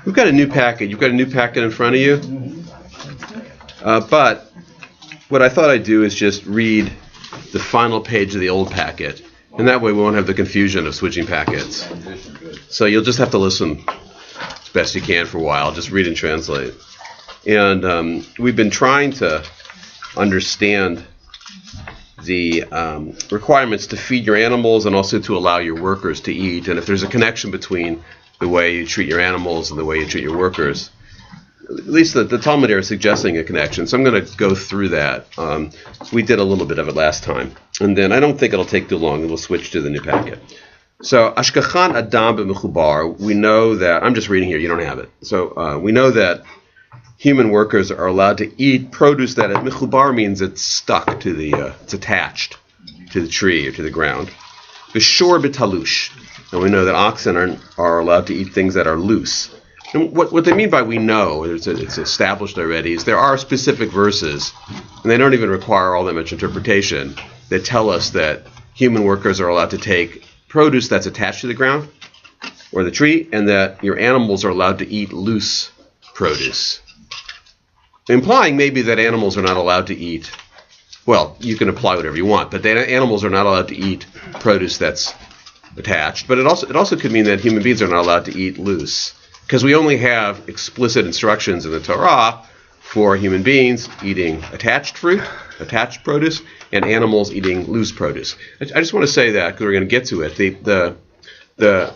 We've got a new packet. You've got a new packet in front of you. But what I thought I'd do is just read the final page of the old packet. And that way we won't have the confusion of switching packets. So you'll just have to listen as best you can for a while. Just read and translate. And we've been trying to understand the requirements to feed your animals and also to allow your workers to eat. And if there's a connection between the way you treat your animals and the way you treat your workers. At least the Talmud is suggesting a connection. So I'm going to go through that. We did a little bit of it last time. And then I don't think it'll take too long. We'll switch to the new packet. So, Ashkachan Adam b'mechubar, we know that, I'm just reading here, you don't have it. So, we know that human workers are allowed to eat produce that, mechubar means it's stuck to the, it's attached to the tree or to the ground. B'shor b'talush, and we know that oxen are allowed to eat things that are loose. And what they mean by we know, it's established already, is there are specific verses, and they don't even require all that much interpretation, that tell us that human workers are allowed to take produce that's attached to the ground or the tree, and that your animals are allowed to eat loose produce. Implying maybe that animals are not allowed to eat, well, you can apply whatever you want, but that animals are not allowed to eat produce that's attached. But it also could mean that human beings are not allowed to eat loose. Because we only have explicit instructions in the Torah for human beings eating attached fruit, attached produce, and animals eating loose produce. I just want to say that because we're going to get to it. The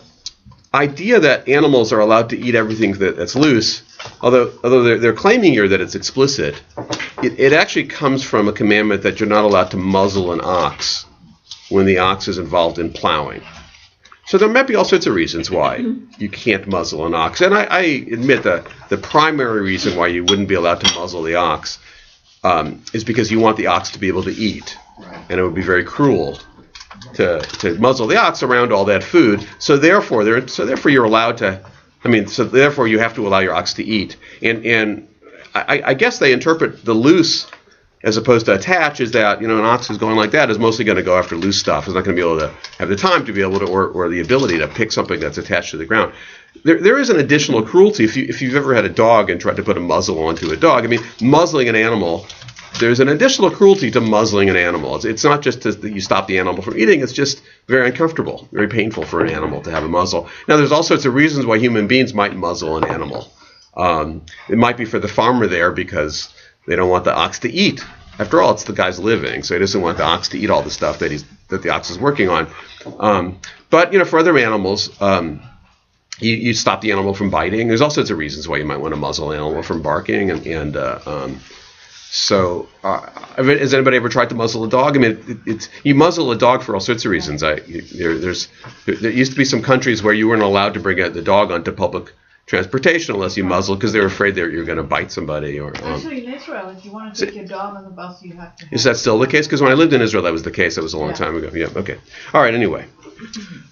idea that animals are allowed to eat everything that's loose, although they're claiming here that it's explicit, it actually comes from a commandment that you're not allowed to muzzle an ox when the ox is involved in plowing. So there might be all sorts of reasons why you can't muzzle an ox. And I admit that the primary reason why you wouldn't be allowed to muzzle the ox is because you want the ox to be able to eat. And it would be very cruel to muzzle the ox around all that food. So therefore you're allowed to, therefore you have to allow your ox to eat. And I guess they interpret the loose as opposed to attach is that, an ox who's going like that is mostly going to go after loose stuff. It's not going to be able to have the time to be able to, or the ability to pick something that's attached to the ground. There is an additional cruelty if you've ever had a dog and tried to put a muzzle onto a dog. Muzzling an animal, there's an additional cruelty to muzzling an animal. It's not just that you stop the animal from eating, it's just very uncomfortable, very painful for an animal to have a muzzle. Now, there's all sorts of reasons why human beings might muzzle an animal. It might be for the farmer there because they don't want the ox to eat. After all, it's the guy's living, so he doesn't want the ox to eat all the stuff that the ox is working on. But for other animals, you stop the animal from biting. There's all sorts of reasons why you might want to muzzle an animal from barking. So has anybody ever tried to muzzle a dog? You muzzle a dog for all sorts of reasons. There used to be some countries where you weren't allowed to bring the dog onto public transportation unless you muzzle because they were afraid you're going to bite somebody. Actually, in Israel, if you want to take your dog on the bus, you have to. Is that still the case? Because when I lived in Israel, that was the case. That was a long time ago. Yeah. Okay. All right. Anyway,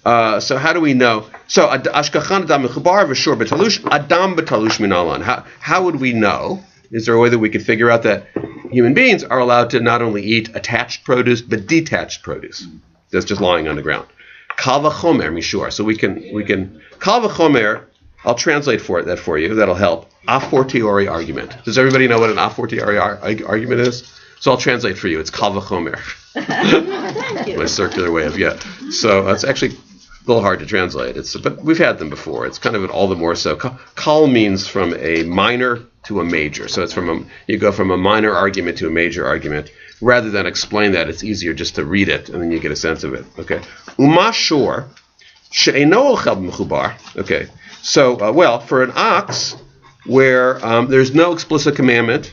so how do we know? So ashkachan adam mechubar v'shor betalush adam betalush minalan. How would we know? Is there a way that we could figure out that human beings are allowed to not only eat attached produce but detached produce that's just lying on the ground? Kal v'chomer mishur. So we can kal v'chomer. I'll translate that for you. That'll help. A fortiori argument. Does everybody know what an a fortiori argument is? So I'll translate for you. It's kal v'chomer. My circular way of So it's actually a little hard to translate. But we've had them before. It's kind of all the more so. Kal means from a minor to a major. So it's you go from a minor argument to a major argument. Rather than explain that, it's easier just to read it and then you get a sense of it. Okay. Umashor she'eno ochel b'mechubar. Okay. So, for an ox, where there's no explicit commandment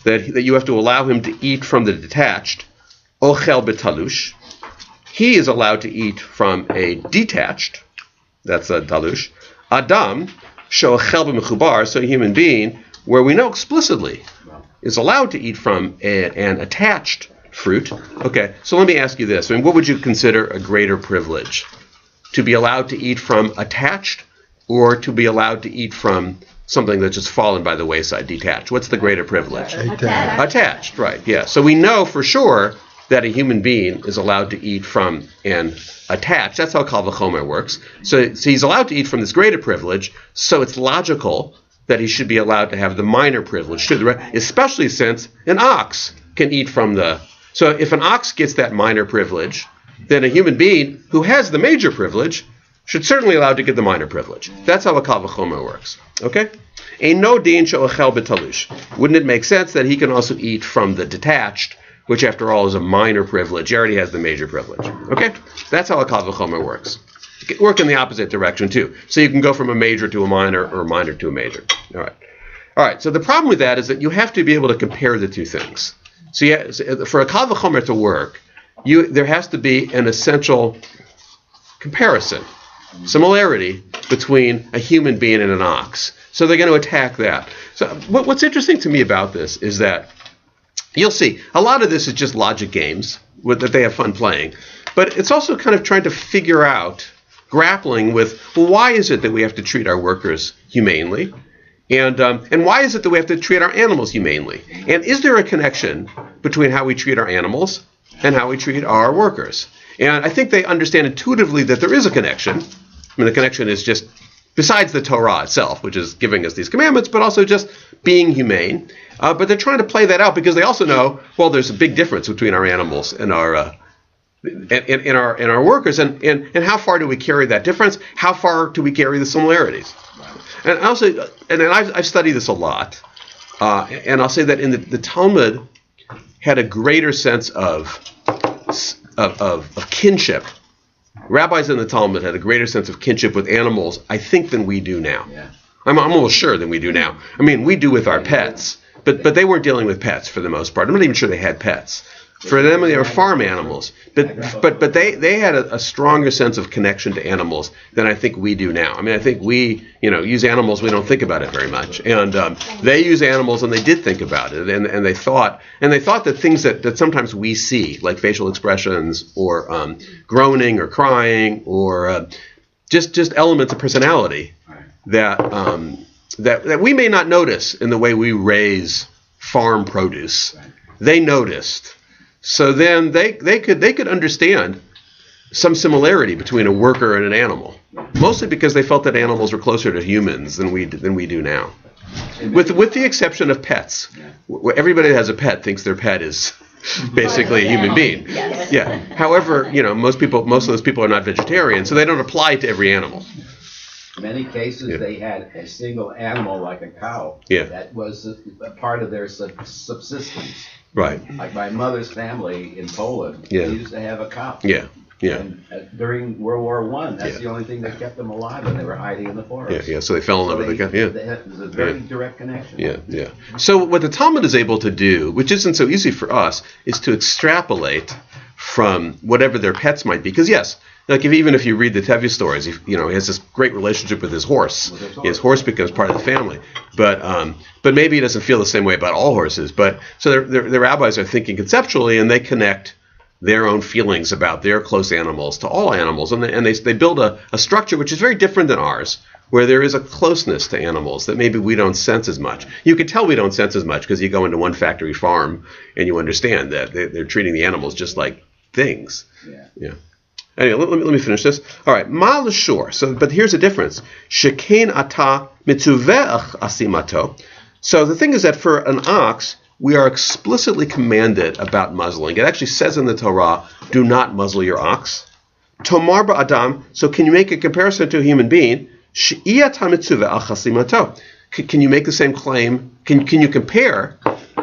that you have to allow him to eat from the detached, ochel betalush, he is allowed to eat from a detached, that's a talush, adam, she'ochel b'mechubar, so a human being, where we know explicitly is allowed to eat from an attached fruit. Okay, so let me ask you this. What would you consider a greater privilege? To be allowed to eat from attached or to be allowed to eat from something that's just fallen by the wayside, detached? What's the greater privilege? Attached. Attached, right, yeah. So we know for sure that a human being is allowed to eat from and attach. That's how Kal V'chomer works. So he's allowed to eat from this greater privilege, so it's logical that he should be allowed to have the minor privilege too, especially since an ox can eat from the... So if an ox gets that minor privilege, then a human being who has the major privilege should certainly be allowed to get the minor privilege. That's how a Kal V'chomer works. Okay? Eino din she'ochel b'talush. Wouldn't it make sense that he can also eat from the detached, which after all is a minor privilege? He already has the major privilege. Okay? That's how a Kal V'chomer works. It can work in the opposite direction too. So you can go from a major to a minor or a minor to a major. All right. So the problem with that is that you have to be able to compare the two things. So for a Kal V'chomer to work, there has to be an essential comparison, similarity between a human being and an ox. So they're going to attack that. So what's interesting to me about this is that you'll see a lot of this is just logic games that they have fun playing, but it's also kind of trying to figure out, grappling with, well, why is it that we have to treat our workers humanely? And why is it that we have to treat our animals humanely? And is there a connection between how we treat our animals and how we treat our workers? And I think they understand intuitively that there is a connection. I mean, the connection is just, besides the Torah itself, which is giving us these commandments, but also just being humane. But they're trying to play that out because they also know, well, there's a big difference between our animals and our our workers, and how far do we carry that difference? How far do we carry the similarities? And also, and I've studied this a lot, and I'll say that in the Talmud had a greater sense of kinship. Rabbis in the Talmud had a greater sense of kinship with animals, I think, than we do now. Yeah. I'm almost sure than we do now. I mean, we do with our pets, but they weren't dealing with pets for the most part. I'm not even sure they had pets. For them, they were farm animals, but they had a stronger sense of connection to animals than I think we do now. I mean, I think we, use animals, we don't think about it very much, and they use animals, and they did think about it, and they thought that things that sometimes we see, like facial expressions, or groaning, or crying, or just elements of personality that we may not notice in the way we raise farm produce, they noticed. So then they could understand some similarity between a worker and an animal, mostly because they felt that animals were closer to humans than we do now, with the exception of pets. Everybody that has a pet thinks their pet is basically a human being. Yeah. However, most of those people are not vegetarian, so they don't apply to every animal. In many cases, they had a single animal like a cow. Yeah. That was a part of their subsistence. Right. Like my mother's family in Poland, they used to have a cow. Yeah. Yeah. And during World War I, that's the only thing that kept them alive when they were hiding in the forest. Yeah. So they fell in love with the cow. Yeah. It was a very direct connection. Yeah. So what the Talmud is able to do, which isn't so easy for us, is to extrapolate from whatever their pets might be. Because yes, like even if you read the Tevye stories, he has this great relationship with his horse. His horse becomes part of the family, but maybe he doesn't feel the same way about all horses. But so the rabbis are thinking conceptually, and they connect their own feelings about their close animals to all animals, and they build a structure which is very different than ours, where there is a closeness to animals that maybe we don't sense as much. You can tell we don't sense as much because you go into one factory farm and you understand that they're treating the animals just like things. Yeah. Anyway, let me finish this. All right, ma l'shor. So, but here's the difference. Shekein ata mitzuveach asimato. So the thing is that for an ox, we are explicitly commanded about muzzling. It actually says in the Torah, do not muzzle your ox. Tomar ba'adam. So can you make a comparison to a human being? She'iyata mitzuveach asimato. Can you make the same claim? Can you compare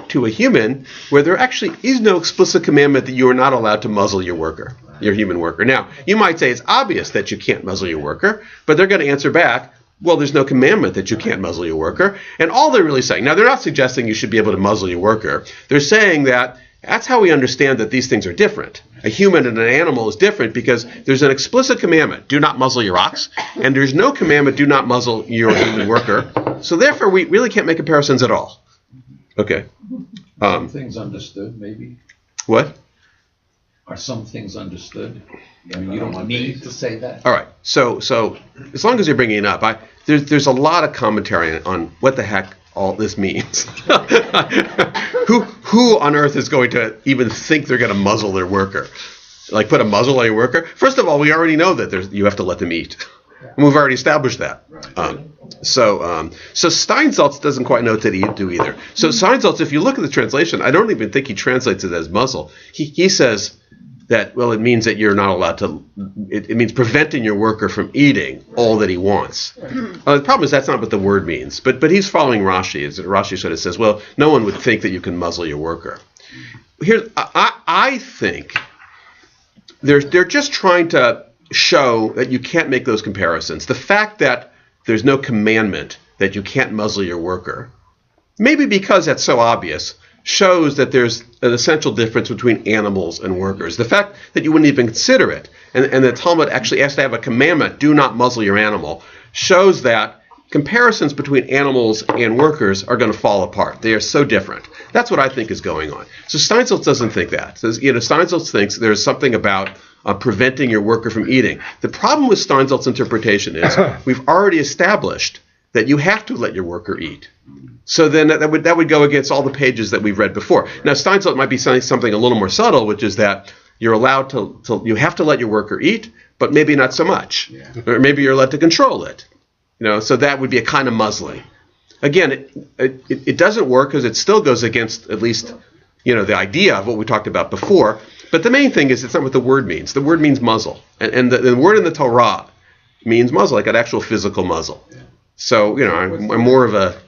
to a human where there actually is no explicit commandment that you are not allowed to muzzle your worker, your human worker? Now, you might say it's obvious that you can't muzzle your worker, but they're going to answer back, well, there's no commandment that you can't muzzle your worker. And all they're really saying, now they're not suggesting you should be able to muzzle your worker. They're saying that that's how we understand that these things are different. A human and an animal is different because there's an explicit commandment, do not muzzle your ox, and there's no commandment, do not muzzle your human worker. So therefore, we really can't make comparisons at all. Okay. Some things understood, maybe. What? Are some things understood? I mean, you don't need to say that. All right. So as long as you're bringing it up, there's a lot of commentary on what the heck all this means. Who on earth is going to even think they're going to muzzle their worker? Like put a muzzle on your worker? First of all, we already know that you have to let them eat. And we've already established that. So Steinsaltz doesn't quite know what to do either. So Steinsaltz, if you look at the translation, I don't even think he translates it as muzzle. He says that, well, it means that you're not allowed to, it means preventing your worker from eating all that he wants. The problem is that's not what the word means. But he's following Rashi. Rashi sort of says, well, no one would think that you can muzzle your worker. I think they're just trying to show that you can't make those comparisons. The fact that there's no commandment that you can't muzzle your worker, maybe because that's so obvious, shows that there's an essential difference between animals and workers. The fact that you wouldn't even consider it, and the Talmud actually has to have a commandment, do not muzzle your animal, shows that comparisons between animals and workers are going to fall apart. They are so different. That's what I think is going on. So Steinsaltz doesn't think that. Steinsaltz thinks there's something about preventing your worker from eating. The problem with Steinsaltz's interpretation is we've already established that you have to let your worker eat. So then that would go against all the pages that we've read before. Now Steinsaltz might be saying something a little more subtle, which is that you're allowed to you have to let your worker eat, but maybe not so much. Yeah. Or maybe you're allowed to control it. So that would be a kind of muzzling. Again, it doesn't work because it still goes against at least the idea of what we talked about before. But the main thing is it's not what the word means. The word means muzzle, and the word in the Torah means muzzle, like an actual physical muzzle. Yeah. So I'm more of a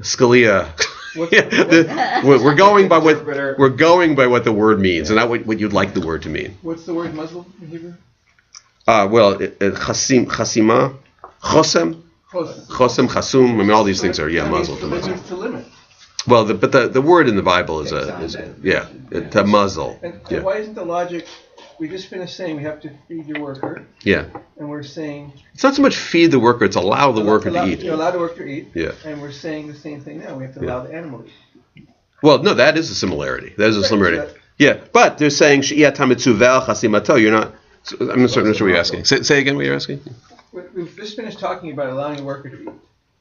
Scalia. We're going by what the word means, and not what you'd like the word to mean. What's the word muzzle in Hebrew? Chasima, chosem, chasum. I mean, all these things are muzzle to muzzle. To limit. Well, but the word in the Bible is to muzzle. And why isn't the logic? We just finished saying we have to feed your worker. Yeah. And we're saying it's not so much feed the worker; it's allow the worker to eat. You allow the worker to eat. Yeah. And we're saying the same thing now. We have to allow the animal to eat. Well, no, that is a similarity. That is a similarity. Yeah, but they're saying she'iyat hamitzuvel chasimato. You're not. I'm not sure what you're asking. Say again what you're asking. We've just finished talking about allowing the worker to eat.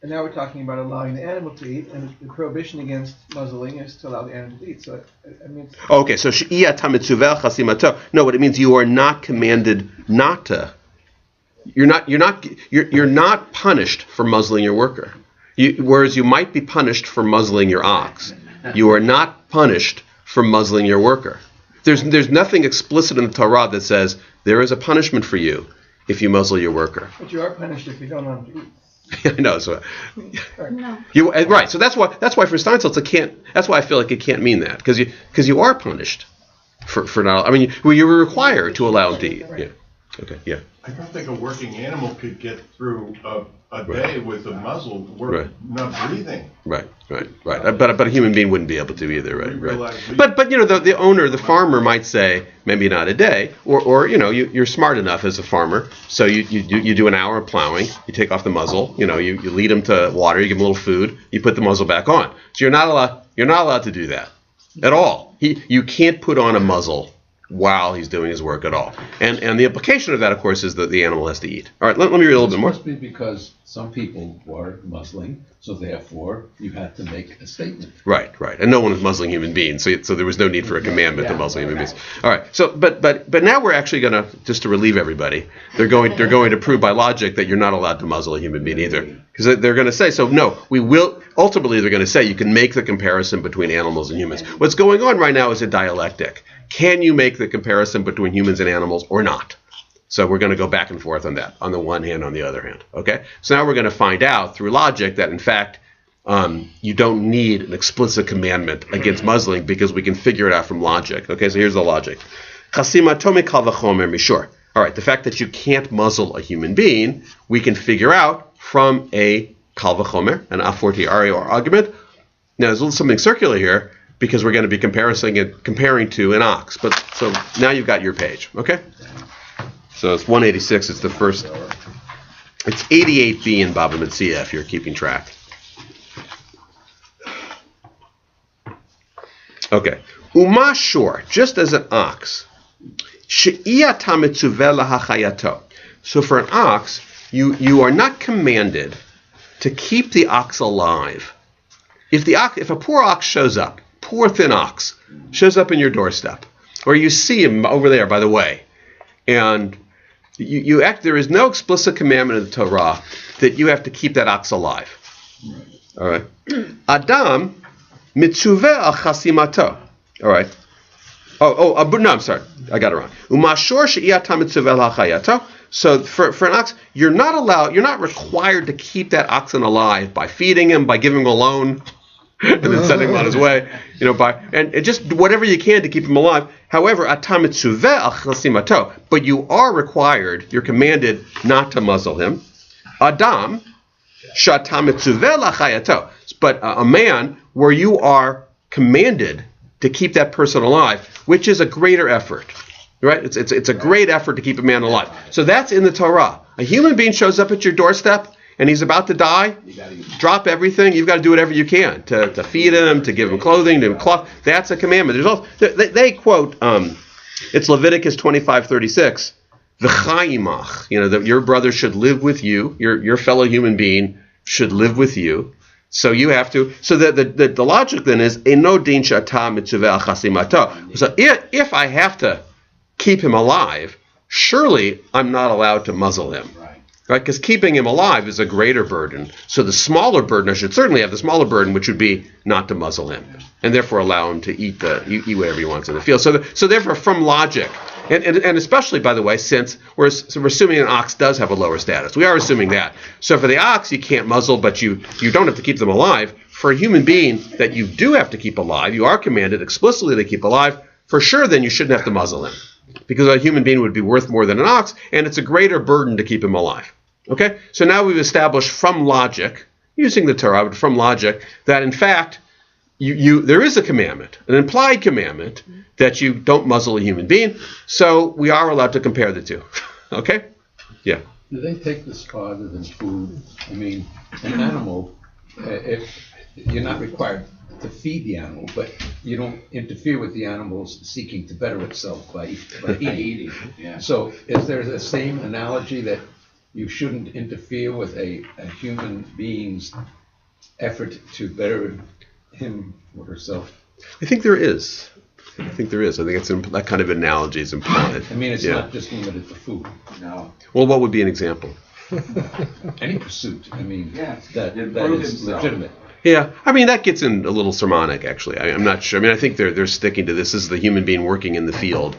And now we're talking about allowing the animal to eat, and the prohibition against muzzling is to allow the animal to eat. So, I mean... Okay, so she'iyat hamitzuvel chasimato. No, what it means, you are not commanded not to. You're not punished for muzzling your worker. Whereas you might be punished for muzzling your ox. You are not punished for muzzling your worker. There's nothing explicit in the Torah that says there is a punishment for you if you muzzle your worker. But you are punished if you don't allow them to eat. I know. So right. So that's why for Steinsaltz it can't. That's why I feel like it can't mean that because you are punished for not. I mean, you were required to allow them to eat. Yeah. Okay. Yeah. I don't think a working animal could get through a day with a muzzle not breathing. Right. But a human being wouldn't be able to either. Right. But the owner, the farmer might say maybe not a day, or you're smart enough as a farmer, so you do an hour of plowing, you take off the muzzle, you lead him to water, you give him a little food, you put the muzzle back on. So you're not allowed to do that at all. You can't put on a muzzle while he's doing his work at all. And the implication of that, of course, is that the animal has to eat. All right, let me read a little bit more. This must be because some people were muzzling, so therefore you had to make a statement. Right. And no one was muzzling human beings, so there was no need for a commandment to muzzle human beings. All right, so but now we're actually going to, just to relieve everybody, they're going to prove by logic that you're not allowed to muzzle a human being either. Because they're going to say, so no, we will, ultimately they're going to say you can make the comparison between animals and humans. What's going on right now is a dialectic. Can you make the comparison between humans and animals or not? So we're going to go back and forth on that, on the one hand, on the other hand. Okay? So now we're going to find out through logic that, in fact, you don't need an explicit commandment against muzzling because we can figure it out from logic. Okay, so here's the logic. Sure. All right, the fact that you can't muzzle a human being, we can figure out from a kal v'chomer, an a fortiori or argument. Now, there's a little something circular here, because we're going to be comparing to an ox. But so now you've got your page, okay? So it's 186. It's the first. It's 88b in Baba Metzia if you're keeping track. Okay. Uma shor, just as an ox. She'iyata mitzuveh lahachayato. So for an ox, you are not commanded to keep the ox alive if a poor ox shows up, poor thin ox, shows up in your doorstep, or you see him over there by the way, and there is no explicit commandment in the Torah that you have to keep that ox alive. All right. Adam mitzuveh al chasimato. All right. No, I'm sorry. I got it wrong. Umashor she'iyatam mitzuveh al chayato. So for an ox, you're not required to keep that oxen alive by feeding him, by giving him a loan, and then sending him on his way, and just whatever you can to keep him alive. However, atam mitzuveh al chasimato. But you're commanded not to muzzle him. Adam shatam mitzuveh la chayato. But a man where you are commanded to keep that person alive, which is a greater effort. Right? It's a great effort to keep a man alive. So that's in the Torah. A human being shows up at your doorstep and he's about to die. Drop everything. You've got to do whatever you can to feed him, to give him clothing, to give him cloth. That's a commandment. There's also, they quote, it's Leviticus 25:36. V'chayimach. That your brother should live with you. Your fellow human being should live with you. So you have to. So the logic then is eno din shata mitzuveh al chasimato. So if I have to keep him alive, surely I'm not allowed to muzzle him. Right? Because keeping him alive is a greater burden. So the smaller burden, I should certainly have the smaller burden, which would be not to muzzle him, and therefore allow him to eat whatever he wants in the field. So therefore, from logic, and especially, by the way, since we're assuming an ox does have a lower status, we are assuming that. So for the ox, you can't muzzle, but you don't have to keep them alive. For a human being that you do have to keep alive, you are commanded explicitly to keep alive. For sure, then you shouldn't have to muzzle him, because a human being would be worth more than an ox, and it's a greater burden to keep him alive. Okay? So now we've established from logic, using the Torah, but from logic, that in fact, there is a commandment, an implied commandment, that you don't muzzle a human being, so we are allowed to compare the two. Okay? Yeah. Do they take this farther than food? I mean, an animal, if you're not required to feed the animal, but you don't interfere with the animal's seeking to better itself by eating. Yeah. So is there the same analogy that you shouldn't interfere with a human being's effort to better him or herself? I think there is. I think it's that kind of analogy is implied. I mean, it's not just limited to food. No. Well, what would be an example? Any pursuit. I mean, Yes. that Improve is himself. legitimate. Yeah, I mean that gets in a little sermonic, actually. I'm not sure. I mean, I think they're sticking to this is the human being working in the field.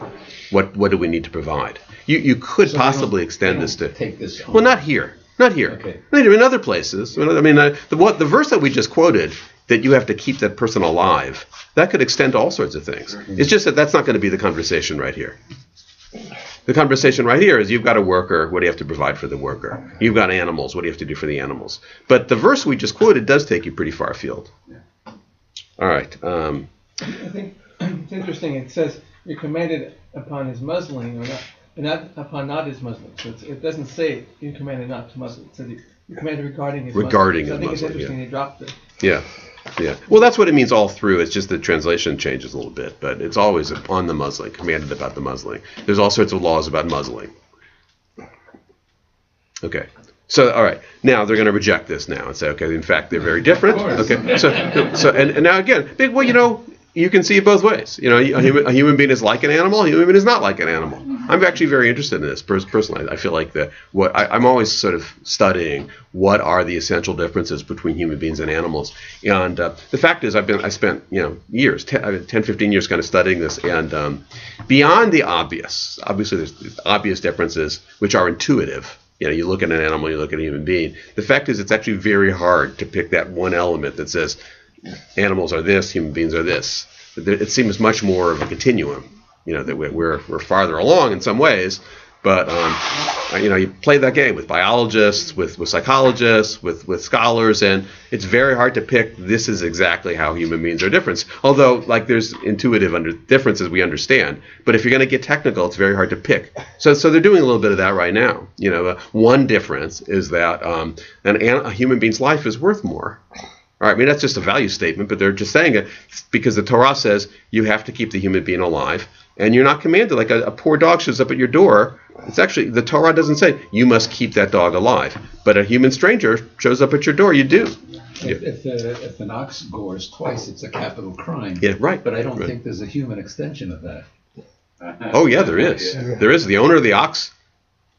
What do we need to provide? You could possibly extend this to. Take this on. Well, not here. Not here. Okay. In other places. I mean, the verse that we just quoted, that you have to keep that person alive, that could extend to all sorts of things. It's just that that's not going to be the conversation right here. The conversation right here is you've got a worker, what do you have to provide for the worker? You've got animals, what do you have to do for the animals? But the verse we just quoted does take you pretty far afield. All right. I think it's interesting. It says you're commanded upon his muzzling or not upon not his muzzling. So it doesn't say you're commanded not to muzzle. It says you're commanded regarding his regarding muzzling. So I think his it's muzzling, interesting they dropped it. Yeah. Well, that's what it means all through. It's just the translation changes a little bit, but it's always on the muzzling, commanded about the muzzling. There's all sorts of laws about muzzling. Okay. So, all right. Now they're going to reject this now and say, okay, in fact, they're very different. Okay. So, and now again, well, you can see it both ways. A human being is like an animal. A human being is not like an animal. I'm actually very interested in this personally. I feel like I'm always sort of studying what are the essential differences between human beings and animals. And the fact is, I spent years, 10, 15 years, kind of studying this. And beyond the obvious, obviously there's obvious differences which are intuitive. You look at an animal, you look at a human being. The fact is, it's actually very hard to pick that one element that says animals are this, human beings are this. It seems much more of a continuum. That we're farther along in some ways, but you play that game with biologists, with psychologists, with scholars, and it's very hard to pick. This is exactly how human beings are different. Although, there's intuitive differences we understand, but if you're going to get technical, it's very hard to pick. So they're doing a little bit of that right now. One difference is that a human being's life is worth more. All right, I mean, that's just a value statement, but they're just saying it because the Torah says you have to keep the human being alive. And you're not commanded, like a poor dog shows up at your door. It's actually, the Torah doesn't say you must keep that dog alive. But a human stranger shows up at your door, you do. If an ox gores twice, it's a capital crime. Yeah, right. But I don't think there's a human extension of that. Oh, yeah, there is. There is. The owner of the ox.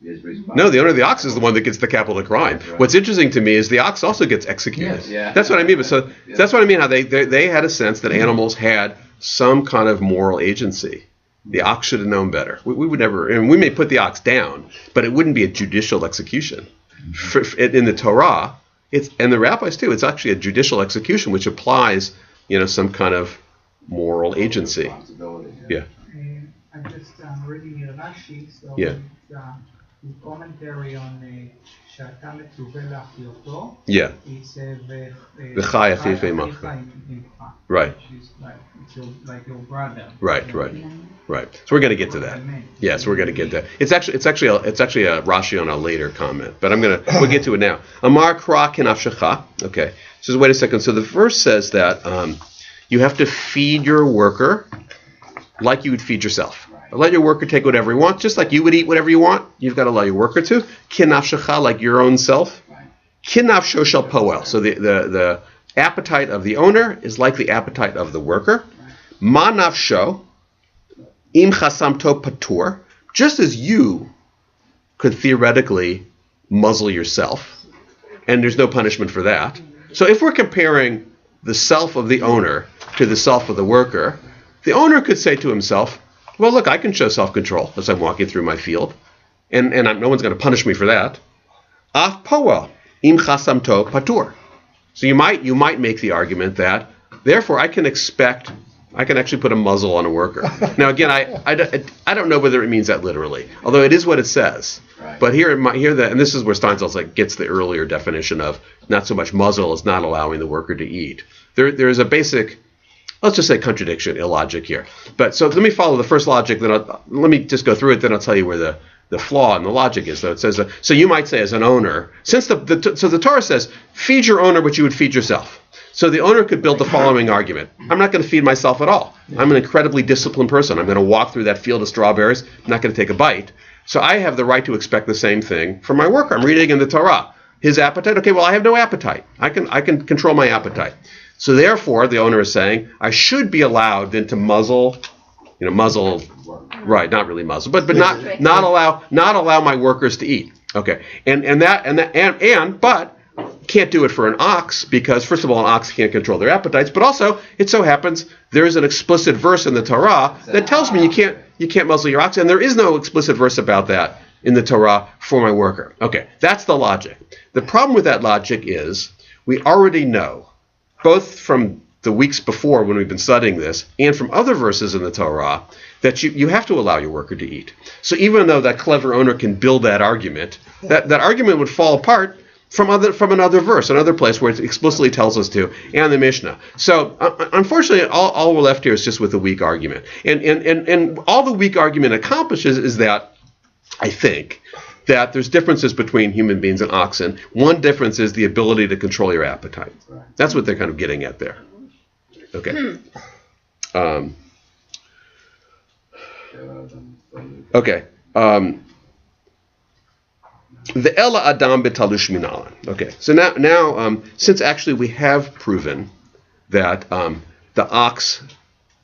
No, the owner of the ox is the one that gets the capital crime. Right. What's interesting to me is the ox also gets executed. Yes. Yeah. That's what I mean. So that's what I mean. How they had a sense that animals had some kind of moral agency. The ox should have known better. We would never, and we may put the ox down, but it wouldn't be a judicial execution. In the Torah, and the rabbis too, it's actually a judicial execution, which applies, some kind of moral agency. Yeah. I'm just reading Rashi, so yeah. His commentary on שאתה מצווה להחיותו. Yeah. It's וחי אחיך עמך. Right. It's like your brother. Right. So we're going to get to that. Yes, we're going to get to that. It's actually a Rashi on a later comment, but we'll get to it now. Amar kra kenafshecha. Okay. So wait a second. So the verse says that you have to feed your worker like you would feed yourself. Let your worker take whatever he wants, just like you would eat whatever you want. You've got to allow your worker to. Kinafshecha, like your own self. Kinafsho shel poel. So the appetite of the owner is like the appetite of the worker. Ma nafsho im chasamto patur. Just as you could theoretically muzzle yourself, and there's no punishment for that. So if we're comparing the self of the owner to the self of the worker, the owner could say to himself, well, look, I can show self-control as I'm walking through my field, and no one's going to punish me for that. Af poel im chasamto patur. So you might make the argument that, therefore, I can actually put a muzzle on a worker. Now, again, I don't know whether it means that literally, although it is what it says. Right. But and this is where Steinsaltz gets the earlier definition of not so much muzzle as not allowing the worker to eat. There is a basic, let's just say, contradiction, illogic here. But so let me follow the first logic, then let me just go through it, then I'll tell you where the flaw in the logic is. So it says, so you might say as an owner, since the Torah says, feed your owner what you would feed yourself. So the owner could build the following argument. I'm not going to feed myself at all. I'm an incredibly disciplined person. I'm going to walk through that field of strawberries. I'm not going to take a bite. So I have the right to expect the same thing from my worker. I'm reading in the Torah. His appetite, okay, well, I have no appetite. I can control my appetite. So therefore, the owner is saying, I should be allowed then to muzzle, right, not really muzzle, but not allow my workers to eat. Okay. But can't do it for an ox because, first of all, an ox can't control their appetites, but also it so happens there is an explicit verse in the Torah that tells me you can't muzzle your ox, and there is no explicit verse about that in the Torah for my worker. Okay, that's the logic. The problem with that logic is we already know, both from the weeks before when we've been studying this and from other verses in the Torah, that you have to allow your worker to eat. So even though that clever owner can build that argument, that argument would fall apart from another verse, another place where it explicitly tells us to, and the Mishnah. So unfortunately, all we're left here is just with a weak argument. And all the weak argument accomplishes is that, I think, that there's differences between human beings and oxen. One difference is the ability to control your appetite. That's what they're kind of getting at there. Okay. Okay. The Ella Adam betalush minalan. Okay. So now, since actually we have proven that the ox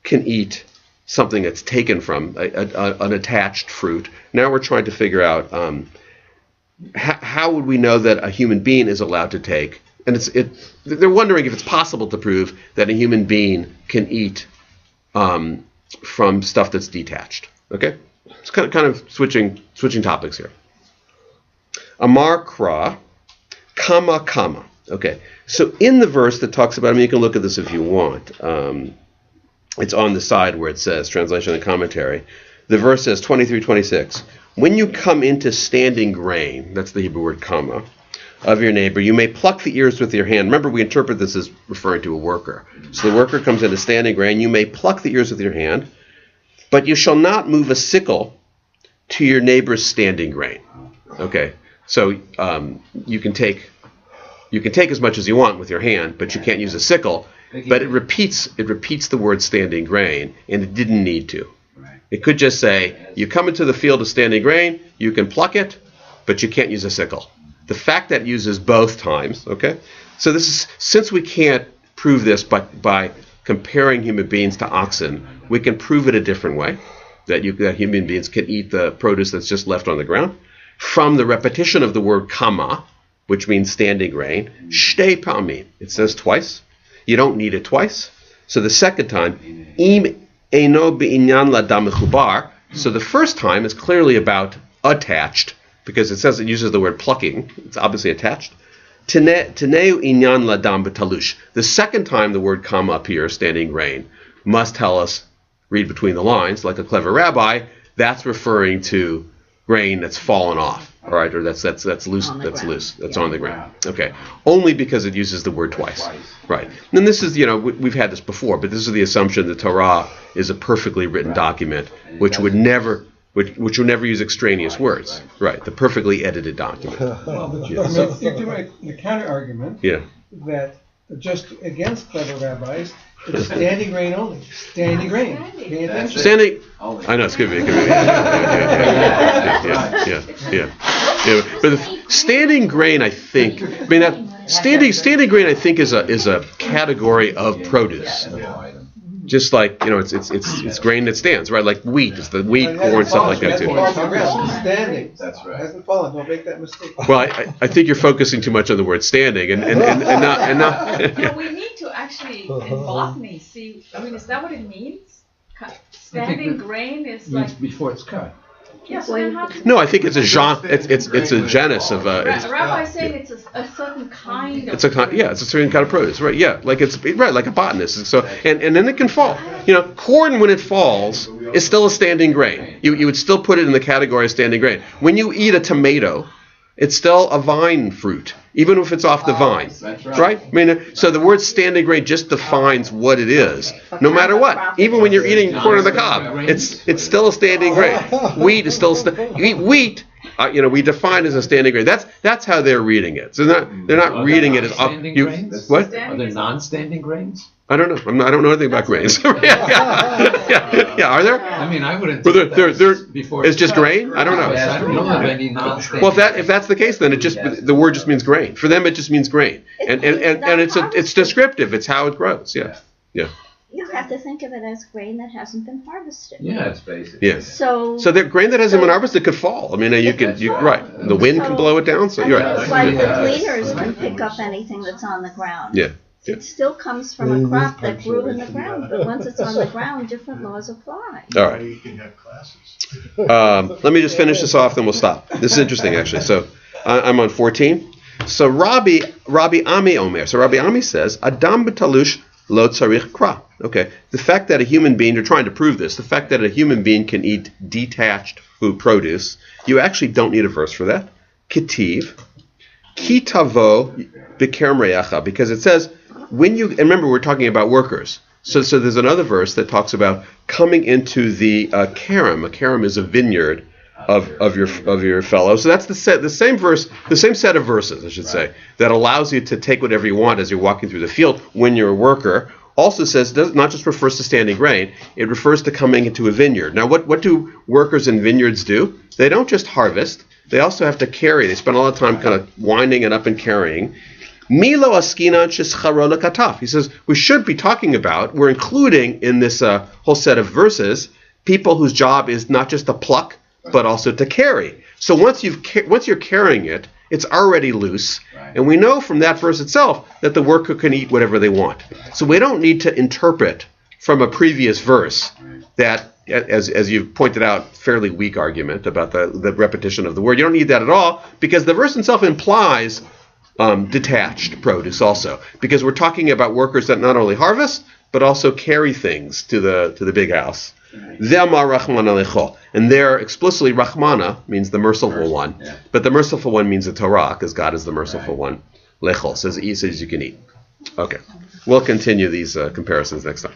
can eat something that's taken from an attached fruit, now we're trying to figure out how would we know that a human being is allowed to take. And they're wondering if it's possible to prove that a human being can eat from stuff that's detached. Okay, it's kind of switching topics here. Amar kra, kama. Okay, so in the verse that talks about, you can look at this if you want. It's on the side where it says translation and commentary. The verse says 23:26. When you come into standing grain, that's the Hebrew word kama, of your neighbor, you may pluck the ears with your hand. Remember, we interpret this as referring to a worker. So the worker comes into standing grain, you may pluck the ears with your hand, but you shall not move a sickle to your neighbor's standing grain. Okay, so you can take as much as you want with your hand, but you can't use a sickle. But it repeats the word standing grain, and it didn't need to. It could just say, you come into the field of standing grain, you can pluck it, but you can't use a sickle. The fact that it uses both times, okay? So this is, since we can't prove this by comparing human beings to oxen, we can prove it a different way, that human beings can eat the produce that's just left on the ground. From the repetition of the word kama, which means standing grain, shtei pa'amim, it says twice. You don't need it twice. So the second time, im eino be'inyan ladam mechubar. So the first time is clearly about attached, because it says it uses the word plucking. It's obviously attached. Teneu inyan ladam betalush. The second time the word kama appears, standing grain, must tell us, read between the lines, like a clever rabbi, that's referring to grain that's fallen off, all right, or that's loose, that's on the ground. Okay, only because it uses the word twice. Right. And this is, we've had this before, but this is the assumption that Torah is a perfectly written document, which would never use extraneous words. Right. The perfectly edited document. You do make the counter argument that just against clever rabbis, it's standing grain only. Standing grain. Standing. I know, it's good. Yeah. But the standing grain, I think. Standing grain, I think, is a category of produce. Just like it's grain that stands, right? Like wheat, it's the wheat, corn, stuff like that too. Standing. That's right. Hasn't fallen. Don't make that mistake. Well, I think you're focusing too much on the word standing and not. No, we need to actually in botany see. I mean, is that what it means? Standing grain is like before it's cut. Yes. So then how no, I think it's a genre. It's a genus of. Rabbi saying it's a certain kind of. It's a certain kind of produce, right? Yeah, like like a botanist. So and then it can fall. Corn when it falls is still a standing grain. You would still put it in the category of standing grain. When you eat a tomato, it's still a vine fruit, even if it's off the vine, right? I mean, so the word standing grain just defines what it is, no matter what. Even when you're eating corn on the cob, it's still a standing grain. Wheat is still you eat wheat. We define as a standing grain. That's how they're reading it. So they're not reading it as what? Are there non-standing grains? I don't know. I don't know anything about grains. Are there? I mean, I wouldn't. Before it's just grain. I don't know. I don't know of any non-standing. Well, if that's the case, then the word just means grain. For them, it just means grain, and it's descriptive. It's how it grows. Yeah. You have to think of it as grain that hasn't been harvested. Yeah, it's basic. Yes. So the grain that hasn't been harvested could fall. I mean, right. The wind can blow it down. So you're right. It's like the gleaners can pick up anything that's on the ground. Yeah. It still comes from a crop that grew in the ground, but once it's on the ground, different laws apply. All right. You can have classes. Let me just finish this off, then we'll stop. This is interesting, actually. So I'm on 14. So Rabbi Ami Omer. So Rabbi Ami says, Adam b'talush lo tzarich kra. Okay. The fact that a human being, you're trying to prove this, the fact that a human being can eat detached food produce, you actually don't need a verse for that. Ketiv, ki tavo b'kerem reyacha, because it says, and remember we're talking about workers. So there's another verse that talks about coming into the kerem. A kerem is a vineyard of your fellow. So that's the same verse, the same set of verses, I should say, that allows you to take whatever you want as you're walking through the field when you're a worker. Also says, not just refers to standing grain, it refers to coming into a vineyard. Now what do workers in vineyards do? They don't just harvest, they also have to carry. They spend a lot of time kind of winding it up and carrying. Milo askinan shescharo lekataf. He says we should be talking about, we're including in this whole set of verses, people whose job is not just to pluck, but also to carry. So once you're carrying it, it's already loose. Right. And we know from that verse itself that the worker can eat whatever they want. So we don't need to interpret from a previous verse that, as you've pointed out, fairly weak argument about the repetition of the word. You don't need that at all, because the verse itself implies detached produce also, because we're talking about workers that not only harvest but also carry things to the big house. And there explicitly Rahmana means the merciful one, but the merciful one means the Torah, because God is the merciful one. Lechol says you can eat. Okay, we'll continue these comparisons next time.